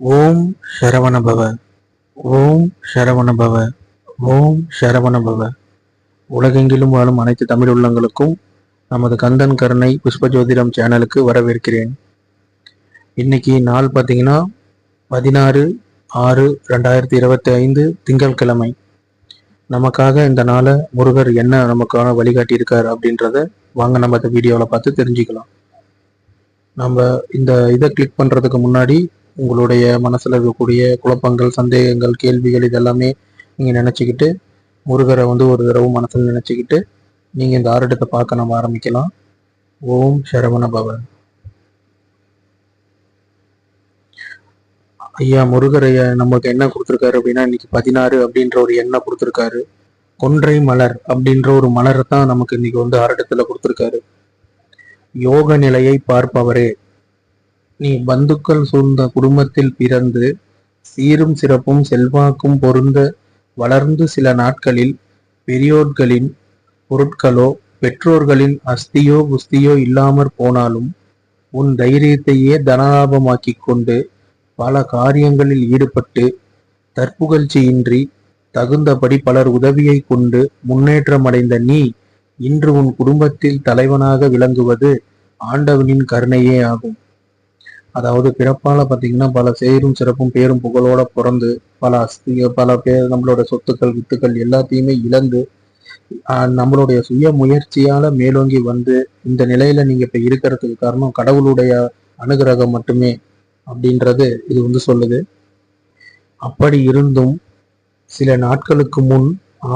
ஓம் சரவணபவ. ஓம் சரவணபவ. ஓம் சரவணபவ. உலகெங்கிலும் வாழும் அனைத்து தமிழ் உள்ளங்களுக்கும் நமது கந்தன் கருணை புஷ்பஜோதிடம் சேனலுக்கு வரவேற்கிறேன். இன்னைக்கு நாள் பார்த்தீங்கன்னா 16/6/2025 திங்கட்கிழமை. நமக்காக இந்த நாளை முருகர் என்ன நமக்கான வழிகாட்டி இருக்கார் அப்படின்றத வாங்க நம்ம இந்த வீடியோவில் பார்த்து தெரிஞ்சுக்கலாம். நம்ம இந்த இதை கிளிக் பண்ணுறதுக்கு முன்னாடி உங்களுடைய மனசில் இருக்கக்கூடிய குழப்பங்கள், சந்தேகங்கள், கேள்விகள் இதெல்லாமே நீங்கள் நினச்சிக்கிட்டு முருகரை ஒரு தடவை மனசில் நினச்சிக்கிட்டு நீங்கள் இந்த ஆரட்டத்தை பார்க்க நம்ம ஆரம்பிக்கலாம். ஓம் சரவண பவன். ஐயா முருகரைய நமக்கு என்ன கொடுத்துருக்காரு அப்படின்னா, இன்னைக்கு 16 அப்படின்ற ஒரு எண்ணெய் கொடுத்துருக்காரு. கொன்றை மலர் அப்படின்ற ஒரு மலரை தான் நமக்கு இன்னைக்கு ஆரட்டத்தில் கொடுத்துருக்காரு. யோக நிலையை பார்ப்பவரே, நீ பந்துக்கள் சூழ்ந்த குடும்பத்தில் பிறந்து சீரும் சிறப்பும் செல்வாக்கும் பொருந்த வளர்ந்து சில நாட்களில் பெரியோர்களின் பொருட்களோ பெற்றோர்களின் அஸ்தியோ புஸ்தியோ இல்லாமற் போனாலும் உன் தைரியத்தையே தனலாபமாக்கி கொண்டு பல காரியங்களில் ஈடுபட்டு தற்புகழ்ச்சியின்றி தகுந்தபடி பலர் உதவியை கொண்டு முன்னேற்றமடைந்த நீ இன்று உன் குடும்பத்தில் தலைவனாக விளங்குவது ஆண்டவனின் கருணையே ஆகும். அதாவது பிறப்பால பார்த்தீங்கன்னா பல சேரும் சிறப்பும் பேரும் புகழோட பிறந்து பல பேர் நம்மளோட சொத்துக்கள் வித்துக்கள் எல்லாத்தையுமே இழந்து நம்மளுடைய சுய முயற்சியால மேலோங்கி வந்து இந்த நிலையில நீங்க இப்ப இருக்கிறதுக்கு காரணம் கடவுளுடைய அனுகிரகம் மட்டுமே அப்படின்றது இது சொல்லுது. அப்படி இருந்தும் சில நாட்களுக்கு முன்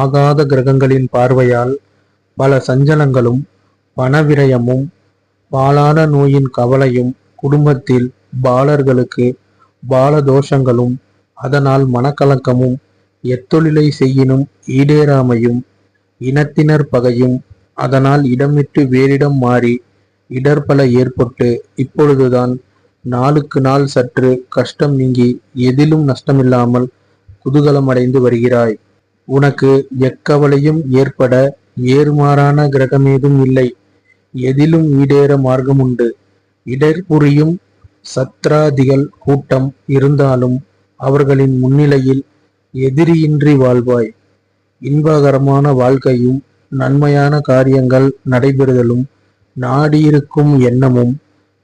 ஆகாத கிரகங்களின் பார்வையால் பல சஞ்சலங்களும் பணவிரயமும் பாலான நோயின் கவலையும் குடும்பத்தில் பாலர்களுக்கு பாலதோஷங்களும் அதனால் மனக்கலக்கமும் எத்தொழிலை செய்யினும் ஈடேறாமையும் இனத்தினர் பகையும் அதனால் இடமிட்டு வேறிடம் மாறி இடர்பல ஏற்பட்டு இப்பொழுதுதான் நாளுக்கு நாள் சற்று கஷ்டம் நீங்கி எதிலும் நஷ்டமில்லாமல் குதூகலமடைந்து வருகிறாய். உனக்கு எக்கவலையும் ஏற்பட ஏறுமாறான கிரகமேதும் இல்லை. எதிலும் ஈடேற மார்க்கம் உண்டு. இடர் புரியும் சத்ராதிகள் கூட்டம் இருந்தாலும் அவர்களின் முன்னிலையில் எதிரியின்றி வாழ்வாய். இன்பகரமான வாழ்க்கையும் நன்மையான காரியங்கள் நடைபெறுதலும் நாடியிருக்கும் எண்ணமும்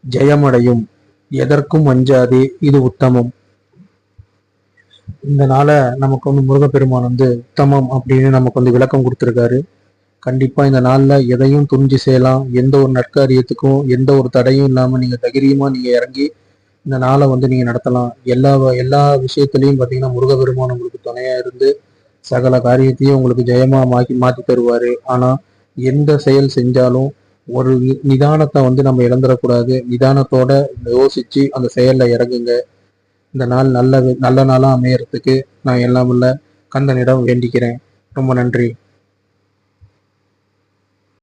ஜெயமடையும். எதற்கும் அஞ்சாதே, இது உத்தமம். இந்த நாளை நமக்கு முருகப்பெருமான் உத்தமம் அப்படின்னு நமக்கு விளக்கம் கொடுத்துருக்காரு. கண்டிப்பா இந்த நாள்ல எதையும் துணிஞ்சு செய்யலாம். எந்த ஒரு நற்காரியத்துக்கும் எந்த ஒரு தடையும் இல்லாம நீங்க தைரியமா நீங்க இறங்கி இந்த நாளை நீங்க நடத்தலாம். எல்லா விஷயத்திலையும் பாத்தீங்கன்னா முருகப்பெருமான் உங்களுக்கு துணையா இருந்து சகல காரியத்தையும் உங்களுக்கு ஜெயமா மாத்தி தருவாரு. ஆனா எந்த செயல் செஞ்சாலும் ஒரு நிதானத்தை நம்ம இழந்துடக்கூடாது. நிதானத்தோட யோசிச்சு அந்த செயல்ல இறங்குங்க. இந்த நாள் நல்ல நாளா அமையறதுக்கு நான் எல்லாம் உள்ள கந்தனிடம் வேண்டிக்கிறேன். ரொம்ப நன்றி.